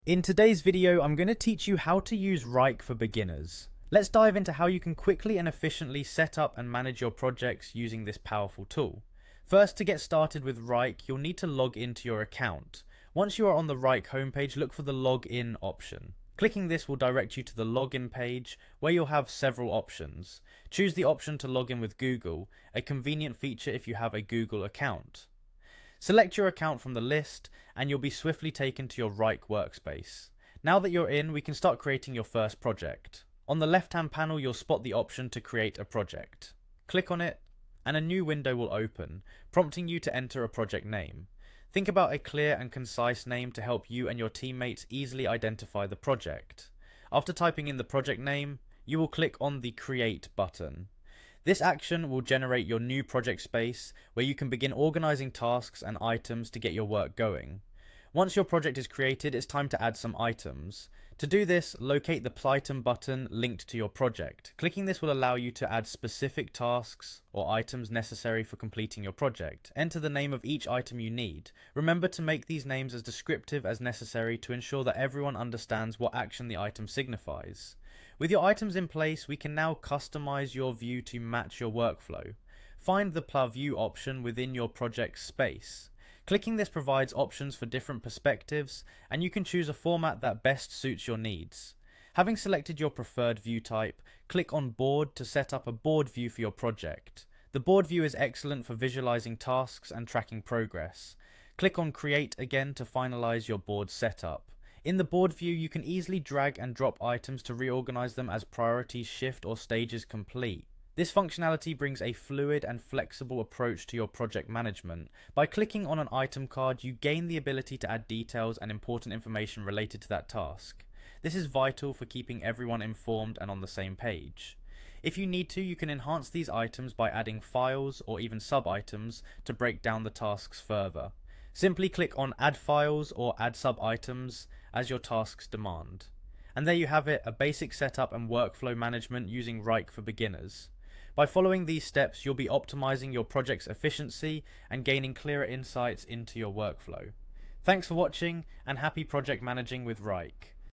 In today's video, I'm going to teach you how to use Wrike for beginners. Let's dive into how you can quickly and efficiently set up and manage your projects using this powerful tool. First, to get started with Wrike, you'll need to log into your account. Once you are on the Wrike homepage, look for the login option. Clicking this will direct you to the login page where you'll have several options. Choose the option to log in with Google, a convenient feature if you have a Google account. Select your account from the list and you'll be swiftly taken to your Wrike workspace. Now that you're in, we can start creating your first project. On the left-hand panel, you'll spot the option to create a project. Click on it and a new window will open, prompting you to enter a project name. Think about a clear and concise name to help you and your teammates easily identify the project. After typing in the project name, you will click on the Create button. This action will generate your new project space where you can begin organizing tasks and items to get your work going. Once your project is created, it's time to add some items. To do this, locate the Plyton button linked to your project. Clicking this will allow you to add specific tasks or items necessary for completing your project. Enter the name of each item you need. Remember to make these names as descriptive as necessary to ensure that everyone understands what action the item signifies. With your items in place, we can now customize your view to match your workflow. Find the View option within your project space. Clicking this provides options for different perspectives, and you can choose a format that best suits your needs. Having selected your preferred view type, click on Board to set up a board view for your project. The board view is excellent for visualizing tasks and tracking progress. Click on Create again to finalize your board setup. In the board view, you can easily drag and drop items to reorganize them as priorities shift or stages complete. This functionality brings a fluid and flexible approach to your project management. By clicking on an item card, you gain the ability to add details and important information related to that task. This is vital for keeping everyone informed and on the same page. If you need to, you can enhance these items by adding files or even sub-items to break down the tasks further. Simply click on Add Files or Add Sub-Items as your tasks demand. And there you have it, a basic setup and workflow management using Wrike for beginners. By following these steps, you'll be optimizing your project's efficiency and gaining clearer insights into your workflow. Thanks for watching and happy project managing with Wrike.